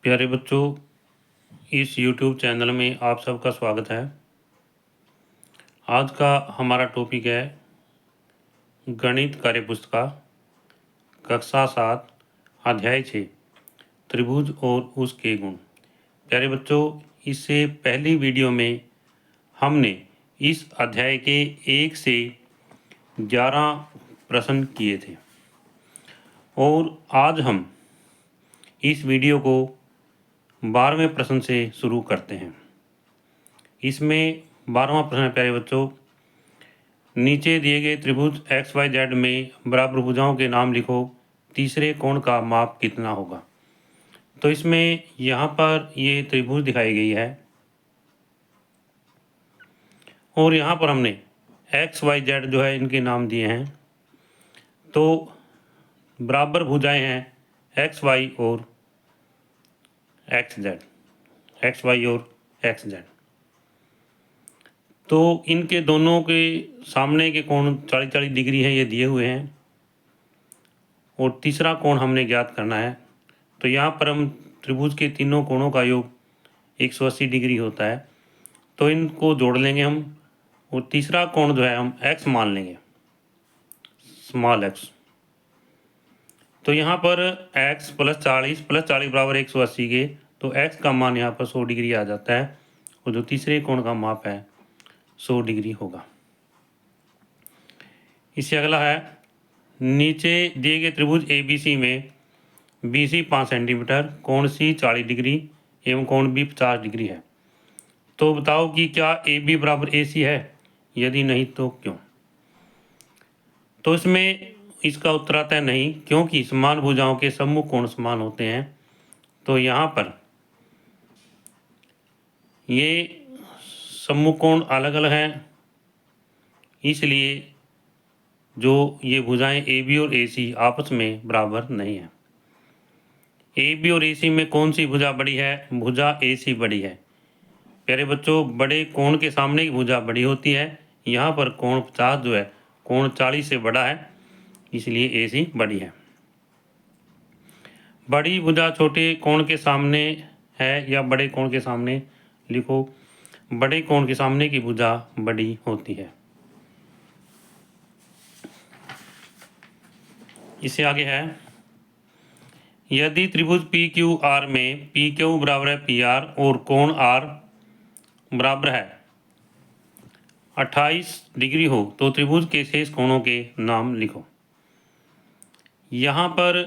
प्यारे बच्चों, इस YouTube चैनल में आप सबका स्वागत है। आज का हमारा टॉपिक है गणित कार्यपुस्तिका कक्षा 7 अध्याय 6 त्रिभुज और उसके गुण। प्यारे बच्चों, इससे पहली वीडियो में हमने इस अध्याय के 1 से 11 प्रश्न किए थे और आज हम इस वीडियो को 12वें प्रश्न से शुरू करते हैं। इसमें 12वां प्रश्न है प्यारे बच्चों, नीचे दिए गए त्रिभुज XYZ में बराबर भुजाओं के नाम लिखो, तीसरे कोण का माप कितना होगा। तो इसमें यहाँ पर ये त्रिभुज दिखाई गई है और यहाँ पर हमने XYZ जो है इनके नाम दिए हैं। तो बराबर भुजाएं हैं XY और XZ, XY और XZ। तो इनके दोनों के सामने के कोण 40-40 डिग्री है, ये दिए हुए हैं और तीसरा कोण हमने ज्ञात करना है। तो यहाँ पर हम त्रिभुज के तीनों कोणों का योग 180 डिग्री होता है, तो इनको जोड़ लेंगे हम और तीसरा कोण जो है हम x मान लेंगे, स्मॉल x। तो यहाँ पर x + 40 बराबर 180 के, तो x का मान यहाँ पर 100 डिग्री आ जाता है और जो तीसरे कोण का माप है 100 डिग्री होगा। इससे अगला है, नीचे दिए गए त्रिभुज ABC में BC 5 सेंटीमीटर, कोण C 40 डिग्री एवं कोण B 50 डिग्री है। तो बताओ कि क्या AB बराबर AC है, यदि नहीं तो क्यों। तो इसमें इसका उत्तर आता है नहीं, क्योंकि समान भुजाओं के सम्मुख कोण समान होते हैं। तो यहाँ पर ये सम्मुख कोण अलग अलग हैं, इसलिए जो ये भुजाएं AB और AC आपस में बराबर नहीं है। AB और AC में कौन सी भुजा बड़ी है? भुजा AC बड़ी है। प्यारे बच्चों, बड़े कोण के सामने की भुजा बड़ी होती है। यहाँ पर कोण 50 जो है कोण 40 से बड़ा है, इसलिए AC बड़ी है। बड़ी भुजा छोटे कोण के सामने है या बड़े कोण के सामने, लिखो बड़े कोण के सामने की भुजा बड़ी होती है। इससे आगे है, यदि त्रिभुज PQR में PQ बराबर है PR और कोण R बराबर है 28 डिग्री हो, तो त्रिभुज के शेष कोणों के नाम लिखो। यहाँ पर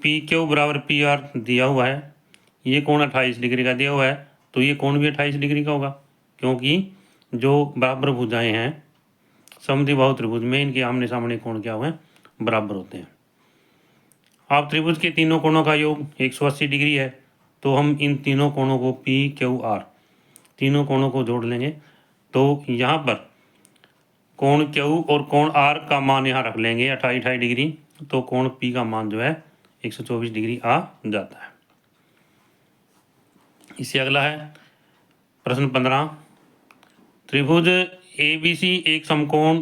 PQ बराबर PR दिया हुआ है, ये कोण 28 डिग्री का दिया हुआ है, तो ये कोण भी 28 डिग्री का होगा, क्योंकि जो बराबर भुजाएं हैं समद्विबाहु त्रिभुज में इनके आमने सामने कोण क्या हुए बराबर होते हैं। अब त्रिभुज के तीनों कोणों का योग 180 डिग्री है, तो हम इन तीनों कोणों को PQR तीनों कोणों को जोड़ लेंगे। तो यहाँ पर कोण Q और कोण R का मान यहाँ रख लेंगे 28 डिग्री, तो कोण P का मान जो है 124 डिग्री आ जाता है। इससे अगला है प्रश्न 15, त्रिभुज ABC एक समकोण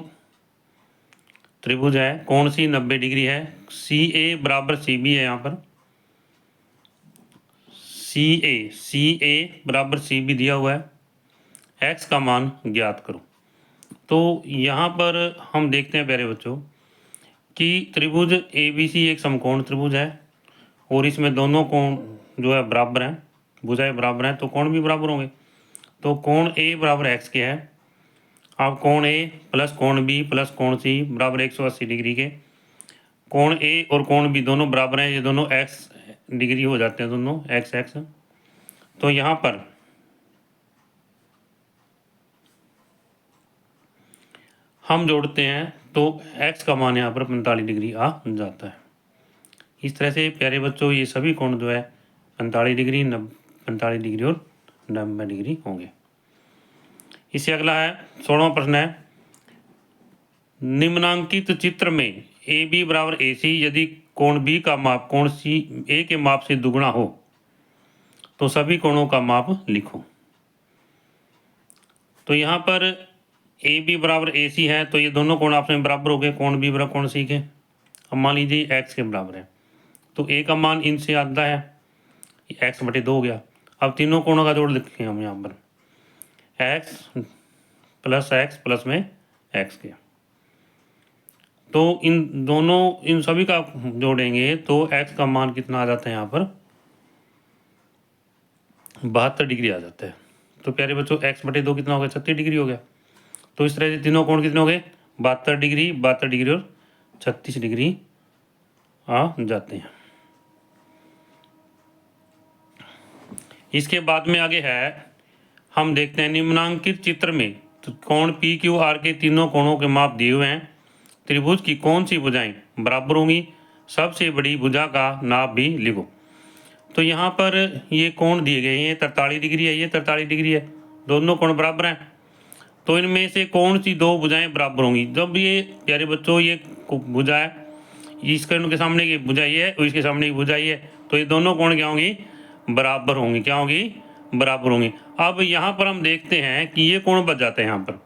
त्रिभुज है, कोण C 90 डिग्री है, CA बराबर CB है। यहाँ पर CA बराबर CB दिया हुआ है, x का मान ज्ञात करो। तो यहाँ पर हम देखते हैं प्यारे बच्चों कि त्रिभुज ABC एक समकोण त्रिभुज है और इसमें दोनों कोण जो है बराबर हैं, भुजाएं बराबर हैं, तो कोण भी बराबर होंगे। तो कोण A बराबर x के है। अब कोण A प्लस कोण B प्लस कोण C बराबर 180 डिग्री के, कोण A और कोण B दोनों बराबर हैं, ये दोनों x डिग्री हो जाते हैं, दोनों x। तो यहाँ पर हम जोड़ते हैं तो x का मान यहाँ पर 45 डिग्री आ जाता है। इस तरह से प्यारे बच्चों ये सभी कोण जो है 45 डिग्री 45 डिग्री और 90 डिग्री होंगे। इससे अगला है 16वां प्रश्न है, निम्नांकित चित्र में AB बराबर AC यदि कोण B का माप कोण A के माप से दुगुना हो, तो सभी कोणों का माप लिखो। तो यहाँ पर AB बराबर AC है, तो ये दोनों कोण आपस में बराबर हो गए, कोण B बराबर कोण C के। अब मान लीजिए x के बराबर है, तो A का मान इनसे आधा है एक्स बटे 2 हो गया। अब तीनों कोणों का जोड़ लिखें हम यहाँ पर, एक्स प्लस में एक्स के। तो इन सभी का जोड़ेंगे तो एक्स का मान कितना आ जाता है यहाँ पर 72 डिग्री आ जाता है। तो प्यारे बच्चों एक्स बटे 2 कितना हो गया 36 डिग्री हो गया। तो इस तरह से तीनों कोण कितने हो गए 72 डिग्री और 36 डिग्री आ जाते हैं। इसके बाद में आगे है, हम देखते हैं निम्नांकित चित्र में कोण पी क्यू आर के तीनों कोणों के माप दिए हुए हैं। त्रिभुज की कौन सी भुजाएं बराबर होंगी, सबसे बड़ी भुजा का नाप भी लिखो। तो यहाँ पर ये कोण दिए गए हैं, 43 डिग्री है, ये 43 डिग्री है, दोनों कोण बराबर हैं। तो इनमें से कौन सी दो भुजाएं बराबर होंगी। जब ये प्यारे बच्चों ये भुजा है, इसके उनके सामने की भुजा ये है और इसके सामने की भुजा ये है, तो ये दोनों कोण क्या होंगी बराबर होंगी। क्या होंगी बराबर होंगी। अब यहाँ पर हम देखते हैं कि ये कोण बच जाते हैं। यहाँ पर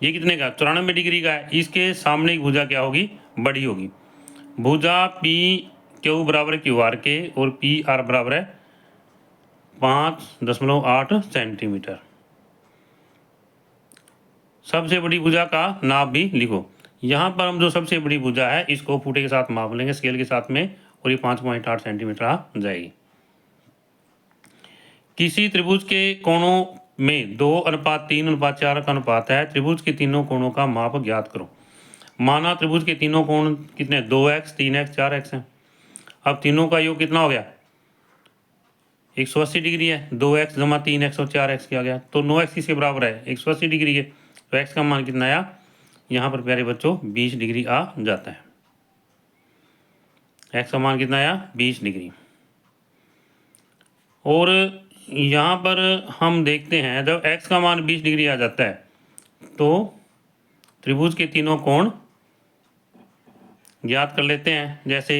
ये कितने का 94 डिग्री का है, इसके सामने की भुजा क्या होगी बड़ी होगी। भुजा पी क्यू बराबर है क्यू आर के और पी आर बराबर है 5.8 सेंटीमीटर। सबसे बड़ी भुजा का नाप भी लिखो। यहाँ पर हम जो सबसे बड़ी भुजा है इसको फुटे के साथ माप लेंगे स्केल के साथ में और ये 5.8 सेंटीमीटर आ जाएगी। किसी त्रिभुज के कोणों में 2:3:4 का अनुपात है। त्रिभुज के तीनों कोणों का माप ज्ञात करो। माना त्रिभुज के तीनों कोण कितने 2x 3x 4x हैं। अब तीनों का योग कितना हो गया 180 डिग्री है। 2x जमा 3x और 4x किया गया तो 9x किसके बराबर है 180 डिग्री के। तो x का मान कितना आया यहाँ पर प्यारे बच्चों 20 डिग्री आ जाता है। x का मान कितना आया 20 डिग्री। और यहाँ पर हम देखते हैं जब x का मान 20 डिग्री आ जाता है तो त्रिभुज के तीनों कोण ज्ञात कर लेते हैं। जैसे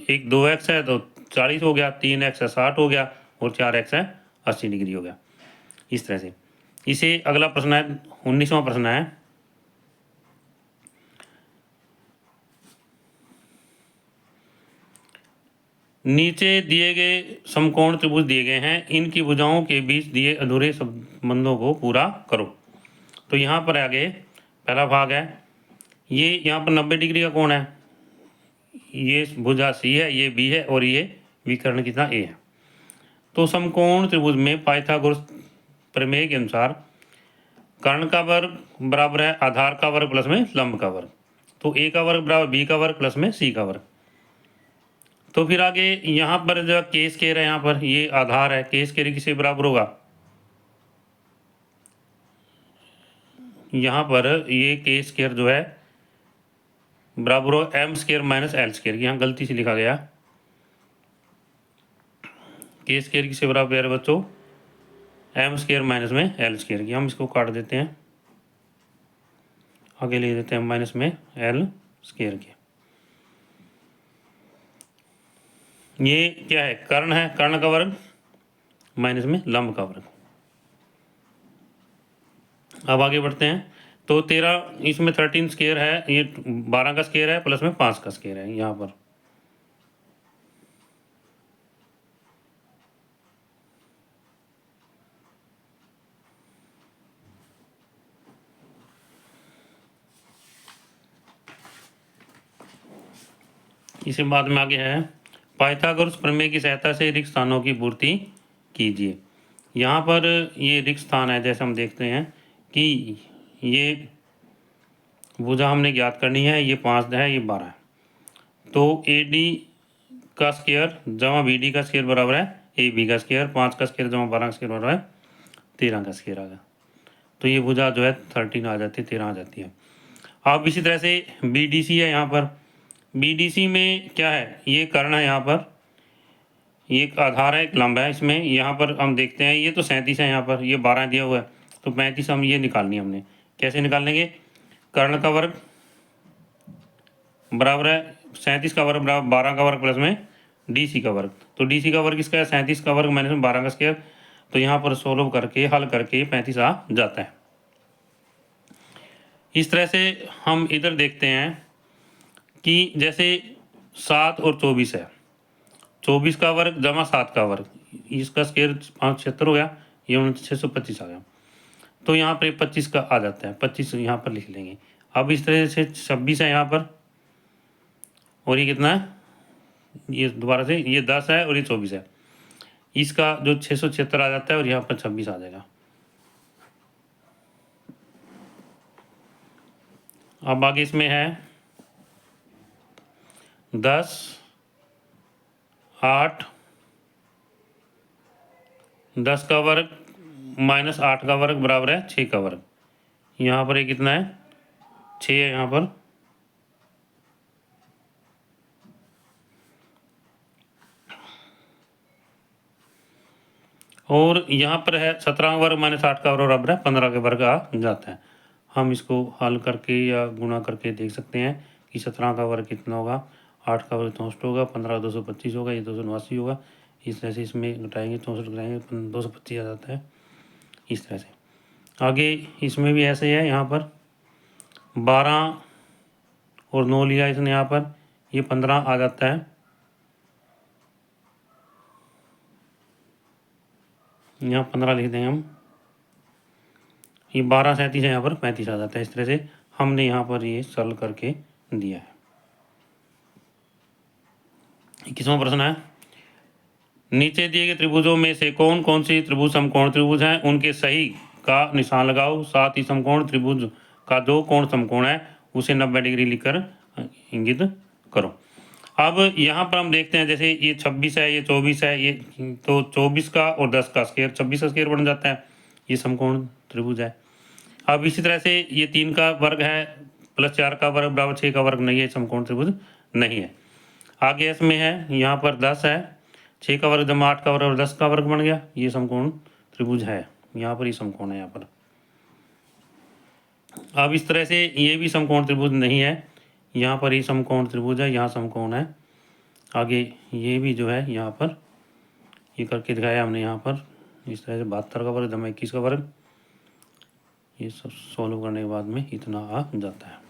एक 2x है तो 40 हो गया, 3x है 60 हो गया और 4x है 80 डिग्री हो गया। इस तरह से इसे अगला प्रश्न है 19वां प्रश्न है। नीचे दिए गए समकोण त्रिभुज दिए गए हैं, इनकी भुजाओं के बीच दिए अधूरे संबंधों को पूरा करो। तो यहाँ पर आगे पहला भाग है, ये यहाँ पर 90 डिग्री का कोण है, ये भुजा सी है, ये बी है और ये विकर्ण कितना ए है। तो समकोण त्रिभुज में पाइथागोरस प्रमेय के अनुसार कर्ण का वर्ग बराबर है आधार का वर्ग प्लस में लंब का वर्ग। तो ए का वर्ग बराबर बी का वर्ग प्लस में सी का वर्ग। तो फिर आगे यहाँ पर जो के स्क्वायर है, यहाँ पर ये आधार है, के स्क्वायर किसके बराबर होगा यहाँ पर ये के स्क्वायर जो है बराबर हो M square minus L square. यहाँ गलती से लिखा गया के स्क्वायर किससे बराबर है बच्चों एम स्क्वायर माइनस में एल स्क्वायर की। हम इसको काट देते हैं, आगे ले देते हैं माइनस में एल स्क्वायर के। ये क्या है कर्ण है, कर्ण का वर्ग माइनस में लंब का वर्ग। अब आगे बढ़ते हैं। तो 13 इसमें 13 स्क्वायर है, ये 12 का स्क्वायर है प्लस में 5 का स्क्वायर है। यहाँ पर इसे बाद में आगे है पाइथागोरस प्रमेय की सहायता से रिक्त स्थानों की पूर्ति कीजिए। यहाँ पर ये रिक्त स्थान है, जैसे हम देखते हैं कि ये भुजा हमने ज्ञात करनी है, ये 5 है, ये 12 है। तो ए डी का स्क्वायर जमा बी डी का स्क्वायर बराबर है ए बी का स्क्वायर, 5 का स्क्वायर जमा 12 का स्क्वायर बराबर है 13 का स्क्वायर आ गया। तो ये भुजा जो है 13 आ जाती है, 13 आ जाती है। अब इसी तरह से बी डी सी है, यहाँ पर बी डी सी में क्या है ये कर्ण है, यहाँ पर ये एक आधार है एक लंब है। इसमें यहाँ पर हम देखते हैं ये तो 37 है, यहाँ पर ये 12 दिया हुआ है तो 35 हम ये निकालनी है हमने। कैसे निकालेंगे कर्ण का वर्ग बराबर है 37 का वर्ग बराबर 12 का वर्ग प्लस में डी सी का वर्ग। तो डी सी का वर्ग इसका है 37 का वर्ग माइनस में 12 का स्क्वायर। तो यहाँ पर सोल्व करके हल करके 35 आ जाता है। इस तरह से हम इधर देखते हैं कि जैसे 7 और 24 है, 24 का वर्ग जमा 7 का वर्ग, इसका स्क्वायर 576 हो गया, ये 625 आ गया। तो यहाँ पर 25 का आ जाता है, 25 यहाँ पर लिख लेंगे। अब इस तरह से 26 है यहाँ पर, और ये कितना है, ये दोबारा से ये 10 है और ये 24 है। इसका जो 676 आ जाता है और यहाँ पर 26 आ जाएगा। अब आगे इसमें है 10, 8, 10 का वर्ग माइनस 8 का वर्ग बराबर है 6 का वर्ग। यहाँ पर ये कितना है, 6 है यहाँ पर। और यहाँ पर है 17 का वर्ग माइनस 8 का वर्ग बराबर है 15 के वर्ग आ जाता है। हम इसको हल करके या गुणा करके देख सकते हैं कि 17 का वर्ग कितना होगा, 8 का वर्ग 64 होगा, 15 225 होगा, ये 289 होगा। इस तरह से इसमें घटाएंगे, 64 घटाएंगे 225 आ जाता है। इस तरह से आगे इसमें भी ऐसे ही है। यहाँ पर 12 और 9 लिया इसने, यहाँ पर ये 15 आ जाता है। यहाँ 15 लिख देंगे हम, ये 12 37 है, यहाँ पर 35 आ जाता है। इस तरह से हमने यहाँ पर ये सरल करके दिया है। 21वां प्रश्न है, नीचे दिए गए त्रिभुजों में से कौन कौन सी त्रिभुज समकोण त्रिभुज हैं, उनके सही का निशान लगाओ। साथ ही समकोण त्रिभुज का जो कोण समकोण है उसे 90 डिग्री लिखकर इंगित करो। अब यहाँ पर हम देखते हैं, जैसे ये 26 है, ये 24 है, ये तो 24 का और 10 का स्क्वायर 26 का स्क्वायर बन जाता है, ये समकोण त्रिभुज है। अब इसी तरह से ये 3 का वर्ग है प्लस 4 का वर्ग बराबर 6 का वर्ग नहीं है, समकोण त्रिभुज नहीं है। आगे इसमें है, यहाँ पर 10 है, 6 का वर्ग जमा 8 का वर्ग और 10 का वर्ग बन गया, ये समकोण त्रिभुज है। यहाँ पर ही समकोण है यहाँ पर। अब इस तरह से ये भी समकोण त्रिभुज नहीं है, यहाँ पर ही समकोण त्रिभुज है, यहाँ समकोण है। आगे ये भी जो है यहाँ पर ये करके दिखाया हमने, यहाँ पर इस तरह से 72 का वर्ग जमा 21 का वर्ग, ये सब सॉल्व करने के बाद में इतना आ जाता है।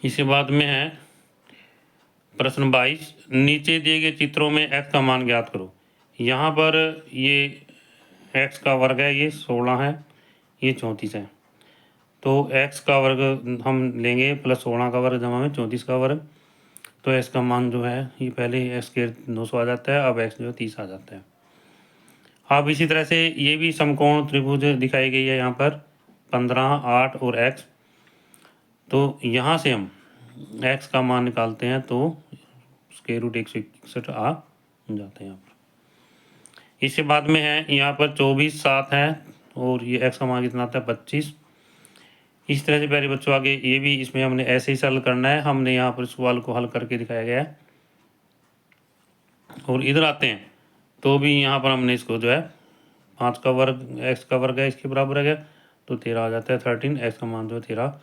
इसके बाद में है प्रश्न 22, नीचे दिए गए चित्रों में x का मान ज्ञात करो। यहाँ पर ये x का वर्ग है, ये 16 है, ये 34 है। तो x का वर्ग हम लेंगे प्लस 16 का वर्ग जमा में 34 का वर्ग, तो x का मान जो है ये पहले x के 200 आ जाता है, अब x जो है 30 आ जाता है। अब इसी तरह से ये भी समकोण त्रिभुज दिखाई गई है यहाँ पर 15, 8 और x। तो यहाँ से हम x का मान निकालते हैं तो स्क्वायर रूट 161 आ जाते हैं यहाँ पर। इसके बाद में है यहाँ पर 24, 7 है और ये x का मान कितना आता है 25। इस तरह से प्यारे बच्चों आगे ये भी इसमें हमने ऐसे ही सरल करना है, हमने यहाँ पर सवाल को हल करके दिखाया गया है। और इधर आते हैं तो भी यहाँ पर हमने इसको जो है 5 का वर्ग x का वर्ग है इसके बराबर है, तो 13 आ जाता है 13, x का मान जो है 13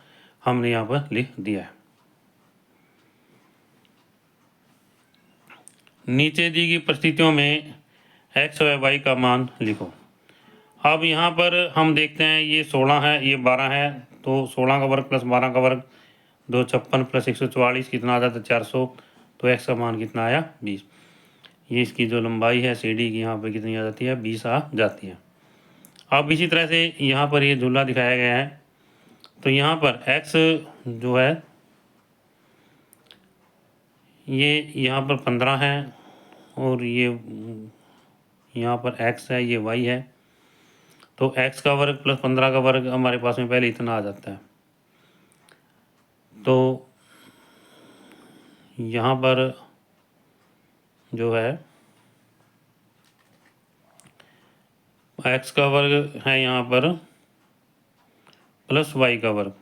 हमने यहाँ पर लिख दिया है। नीचे दी गई परिस्थितियों में x व y का मान लिखो। अब यहाँ पर हम देखते हैं ये 16 है, ये 12 है, तो 16 का वर्ग प्लस 12 का वर्ग 256 प्लस 144 कितना आ जाता है 400, तो x का मान कितना आया 20। ये इसकी जो लंबाई है सीढ़ी की यहाँ पर कितनी आ जाती है 20 आ जाती है। अब इसी तरह से यहाँ पर ये झूला दिखाया गया है, तो यहाँ पर x जो है ये यहाँ पर 15 है और ये यहाँ पर x है, ये y है, तो x का वर्ग प्लस 15 का वर्ग हमारे पास में पहले इतना आ जाता है। तो यहाँ पर जो है x का वर्ग है यहाँ पर प्लस y का वर्ग,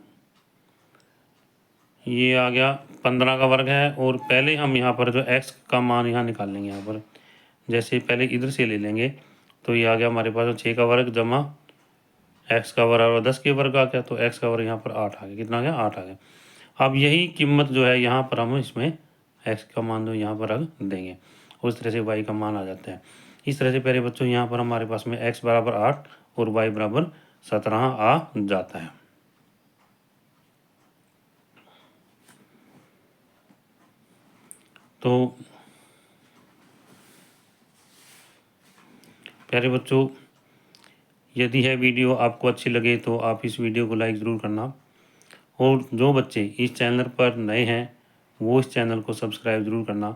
ये आ गया 15 का वर्ग है। और पहले हम यहाँ पर जो x का मान यहाँ निकाल लेंगे, यहाँ पर जैसे पहले इधर से ले लेंगे तो ये आ गया हमारे पास 6 का वर्ग जमा x का वर्ग और 10 के वर्ग आ गया, तो x का वर्ग यहाँ पर 8 आ गया, कितना आ गया 8 आ गया। अब यही कीमत जो है यहाँ पर हम इसमें x का मान जो यहाँ पर रख देंगे, उस तरह से y का मान आ जाता है। इस तरह से प्यारे बच्चों यहाँ पर हमारे पास में x बराबर 8 और y बराबर 17 आ जाता है। तो प्यारे बच्चों, यदि यह वीडियो आपको अच्छी लगे तो आप इस वीडियो को लाइक ज़रूर करना, और जो बच्चे इस चैनल पर नए हैं वो इस चैनल को सब्सक्राइब ज़रूर करना,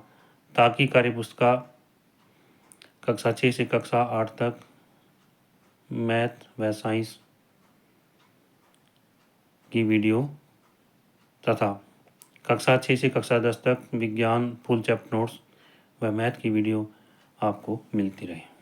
ताकि कार्यपुस्तिका कक्षा 6 से कक्षा 8 तक मैथ व साइंस की वीडियो तथा कक्षा 6 से कक्षा 10 तक विज्ञान फुल चैप्टर नोट्स व मैथ की वीडियो आपको मिलती रहे।